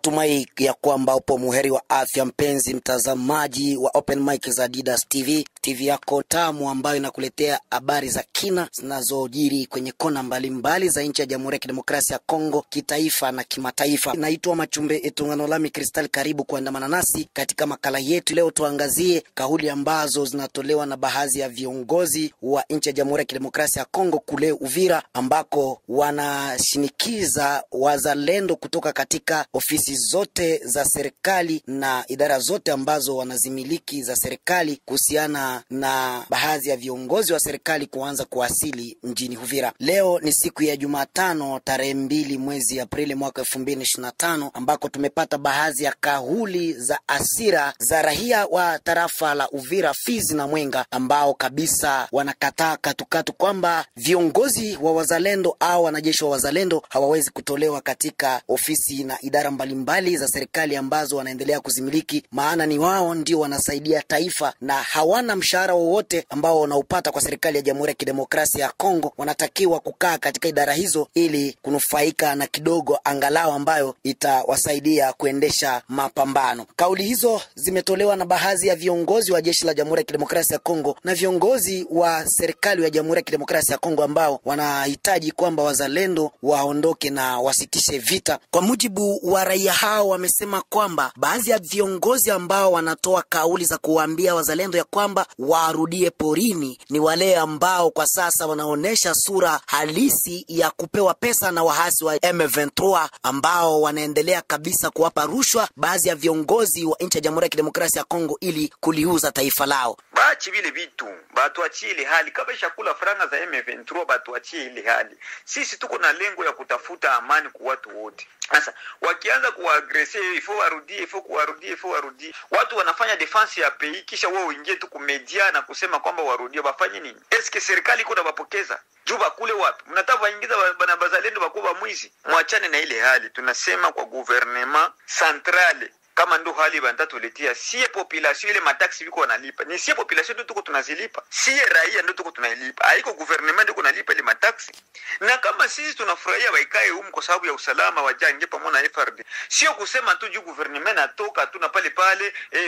Tumai ya kwamba upo muheri wa afya, mpenzi mtazamaji wa Open Mic za Didas TV yako tamu ambayo inakuletea habari za kina zinazojiri kwenye kona mbalimbali za nchi ya Jamhuri ya Kidemokrasia ya Kongo, kitaifa na kimataifa. Naitwa Machumbe Etungano Lami Crystal, karibu kuandamana nasi katika makala yetu. Leo tuangazie kauli ambazo zinatolewa na baadhi ya viongozi wa nchi ya Jamhuri ya Kidemokrasia ya Kongo kule Uvira, ambako wanashinikiza wazalendo kutoka katika ofisi zote za serikali na idara zote ambazo wanazimiliki za serikali kuhusiana na baadhi ya viongozi wa serikali kuanza kuwasili mjini Uvira. Leo ni siku ya Jumatano tarehe 2 mwezi Aprili mwaka 2025, ambako tumepata baadhi ya kauli za asira za raia wa tarafa la Uvira, Fizi na Mwenga, ambao kabisa wanakataa katukatu kwamba viongozi wa wazalendo au wanajeshi wa wazalendo hawawezi kutolewa katika ofisi na idara mbalimbali za serikali ambazo wanaendelea kuzimiliki, maana ni wao ndio wanasaidia taifa na hawana mshahara wowote ambao wanaupata kwa serikali ya Jamhuri ya Kidemokrasia ya Kongo. Wanatakiwa kukaa katika idara hizo ili kunufaika na kidogo angalau ambayo itawasaidia kuendesha mapambano. Kauli hizo zimetolewa na baadhi ya viongozi wa jeshi la Jamhuri ya Kidemokrasia ya Kongo na viongozi wa serikali ya Jamhuri ya Kidemokrasia ya Kongo ambao wanahitaji kwamba wazalendo waondoke na wasitishe vita. Kwa mujibu wa raia hao, wamesema kwamba baadhi ya viongozi ambao wanatoa kauli za kuambia wazalendo ya kwamba warudie porini ni wale ambao kwa sasa wanaonesha sura halisi ya kupewa pesa na wahasi wa M23 ambao wanaendelea kabisa kuwapa rushwa baadhi ya viongozi wa nchi ya Jamhuri ya Kidemokrasia ya Kongo ili kuliuza taifa lao. Baachi vile vitu, batuachie ile hali. Kama shakula franga za M23, batuachie ile hali. Sisi tuko na lengo ya kutafuta amani kwa watu wote. Sasa wakianza kuagresia ifo warudie, watu wanafanya defense ya pei, kisha wao uingie tu kumedia na kusema kwamba warudie. Bafanye nini? Eske serikali iko na bapokeza juba kule wapi? Mnataka waingiza bana bazalendo bakuba mwizi? Mwachane na ile hali. Tunasema kwa gouvernement centrale, kama ndo hali bandatuletea, siye population ile mataksi biko wanalipa, ni siye population ndio tuko tunazilipa, siye raia ndio tuko tunalipa, haiko gouvernement ndio kunalipa ile mataksi. Na kama sisi tunafurahia waikae huko kwa sababu ya usalama wajange pamoja na FRD, sio kusema tu juu gouvernement atoka tu na pale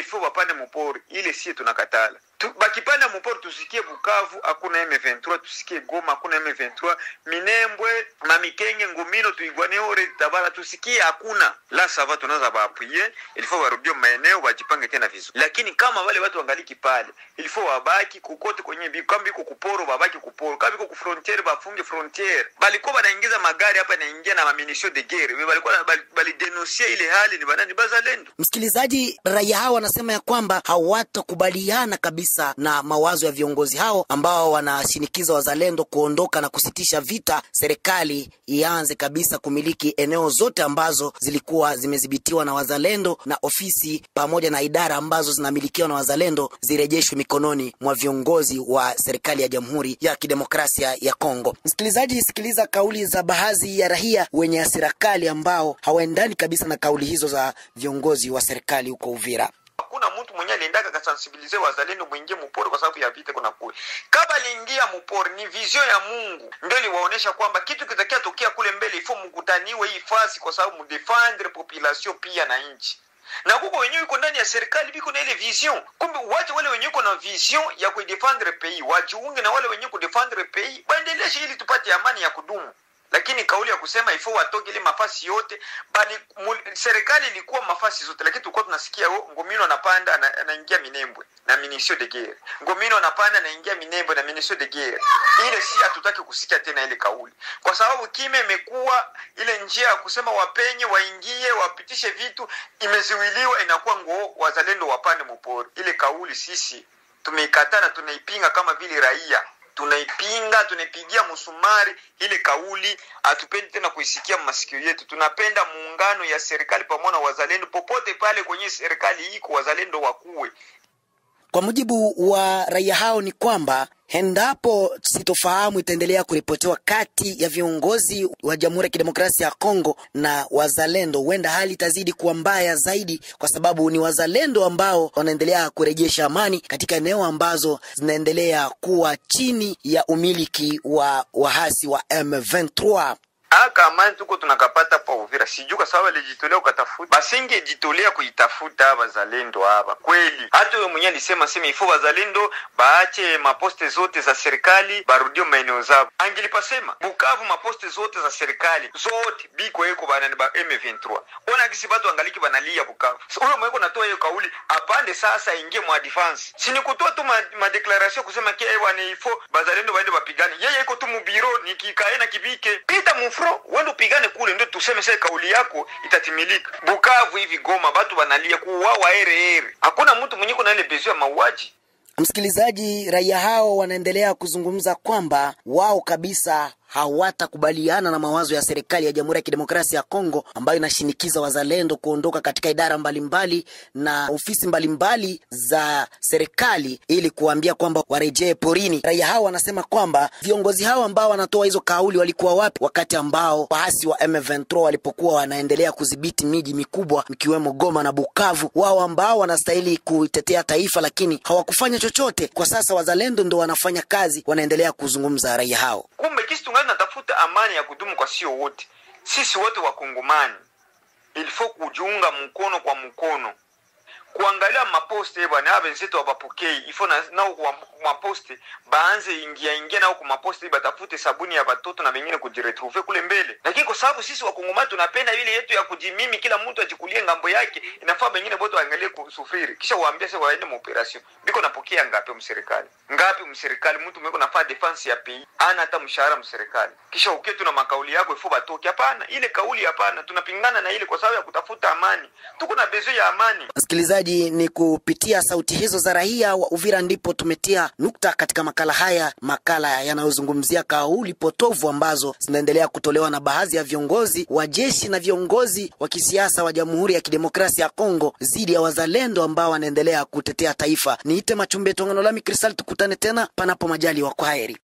ifo wapande mpori, ile siye tunakatala. Bakipanda mpori tusikie Bukavu hakuna M23, tusikie Goma hakuna M23, Minembwe, Mamikenge, Ngumino, Tuigwane, Ore, Tabara tusikie hakuna. La sava tunaanza baapuye, ilifo warudie maeneo wajipange tena vizuri. Lakini kama wale watu wangaliki pale, ilifo wabaki kukote kwenye kambi kuporo, babaki kuporo, kambi ku frontiere bafunge frontiere. Balikuwa banaingiza magari hapa naingia na maminisho de guerre, balikuwa bali denoncer ile hali ni banani bazalendo. Msikilizaji, raia hao wanasema ya kwamba hawatakubaliana kabisa na mawazo ya viongozi hao ambao wanashinikiza wazalendo kuondoka na kusitisha vita. Serikali ianze kabisa kumiliki eneo zote ambazo zilikuwa zimedhibitiwa na wazalendo, na ofisi pamoja na idara ambazo zinamilikiwa na wazalendo zirejeshwe mikononi mwa viongozi wa serikali ya Jamhuri ya Kidemokrasia ya Kongo. Msikilizaji, sikiliza kauli za baadhi ya raia wenye hasira kali ambao hawaendani kabisa na kauli hizo za viongozi wa serikali huko Uvira. Hakuna mtu mwenye aliendaka kasensibilize wazalendo mwingie mpori kwa sababu ya vita kuna kule. Kama aliingia mpori ni vision ya Mungu ndio iliwaonesha kwamba kitu kitakia tokea kule mbele ifo mkutaniwe hii fasi kwa sababu mdefendre population pia na nchi. Na kuko wenyewe yuko ndani ya serikali biko na ile vision. Kumbe waje wale wenyewe yuko na vision ya kuidefendre pays, wajiunge na wale wenyewe kudefendre pays, baendeleshe ili tupate amani ya kudumu. Lakini kauli ya kusema ifo watoke ile mafasi yote, bali serikali ilikuwa mafasi zote, lakini tulikuwa tunasikia Ngomino anapanda anaingia Minembwe na minisio de guerre, Ngomino anapanda anaingia Minembwe na minisio de guerre. Ile si hatutaki kusikia tena ile kauli, kwa sababu kime imekuwa ile njia ya kusema wapenye waingie wapitishe vitu imeziwiliwa, inakuwa wazalendo wapande mpori. Ile kauli sisi tumeikataa na tunaipinga kama vile raia. Tunaipinga, tunaipigia msumari ile kauli, hatupendi tena kuisikia masikio yetu. Tunapenda muungano ya serikali pamoja na wazalendo, popote pale kwenye serikali iko wazalendo wakuwe. Kwa mujibu wa raia hao ni kwamba endapo sitofahamu itaendelea kuripotiwa kati ya viongozi wa Jamhuri ya Kidemokrasia ya Kongo na wazalendo, huenda hali itazidi kuwa mbaya zaidi, kwa sababu ni wazalendo ambao wanaendelea kurejesha amani katika eneo ambazo zinaendelea kuwa chini ya umiliki wa wahasi wa M23. aka amani tuko tunakapata pa Uvira sijui kwa sababu alijitolea ukatafuta, basinge jitolea kuitafuta wazalendo hapa kweli. Hata wewe mwenyewe alisema ifo wazalendo baache maposte zote za serikali barudio maeneo zao. Angilipasema Bukavu maposte zote za serikali zote biko yeko bana ba M23, ona kisi batu angaliki banalia Bukavu. Huyo mweko natoa hiyo kauli apande sasa ingie mwa defense, si ni kutoa tu ma declaration kusema ke bwana ifo bazalendo waende bapigane. Yeye iko tu mu biro nikikae na kibike pita mufro wende upigane kule, ndio tuseme sasa kauli yako itatimilika. Bukavu hivi Goma batu banalia kuuawa ere. Hakuna mtu mwenye kuna ile bezo ya mauaji. Msikilizaji, raia hao wanaendelea kuzungumza kwamba wao kabisa hawatakubaliana na mawazo ya serikali ya Jamhuri ya Kidemokrasia ya Kongo ambayo inashinikiza wazalendo kuondoka katika idara mbalimbali na ofisi mbalimbali za serikali ili kuambia kwamba warejee porini. Raia hao wanasema kwamba viongozi hao ambao wanatoa hizo kauli walikuwa wapi wakati ambao waasi wa M23 walipokuwa wanaendelea kudhibiti miji mikubwa mkiwemo Goma na Bukavu, wao ambao wanastahili kuitetea taifa lakini hawakufanya chochote. Kwa sasa wazalendo ndio wanafanya kazi, wanaendelea kuzungumza raia hao. Kumbe kisi natafuta amani ya kudumu kwa sio wote. Sisi wote wakongomani ilifo kujiunga mkono kwa mkono, kuangalia maposte bwana abenzetu wapapokei ifo nao kwa maposte baanze ingia nao kwa maposte batafute sabuni ya watoto na wengine kujiretrouver kule mbele. Lakini kwa sababu sisi wakongomani tunapenda ile yetu ya kujimimi, kila mtu ajikulie ngambo yake, inafaa wengine bote waangalie kusufiri kisha waambie sasa waende mu operation. Biko napokea ngapi mserikali? Ngapi mserikali mtu mweko nafaa defense ya pays ana hata mshahara mserikali. Kisha uketu na makauli yako ifo batoke. Hapana, ile kauli hapana, tunapingana na ile kwa sababu ya kutafuta amani. Tuko na bezo ya amani. Msikilizaji, ni kupitia sauti hizo za raia wa Uvira ndipo tumetia nukta katika makala haya, makala yanayozungumzia kauli potovu ambazo zinaendelea kutolewa na baadhi ya viongozi wa jeshi na viongozi wa kisiasa wa Jamhuri ya Kidemokrasia ya Kongo dhidi ya wazalendo ambao wanaendelea kutetea taifa. Niite Machumbe Tongano la Mikristal, tukutane tena panapo majali wa kwaheri.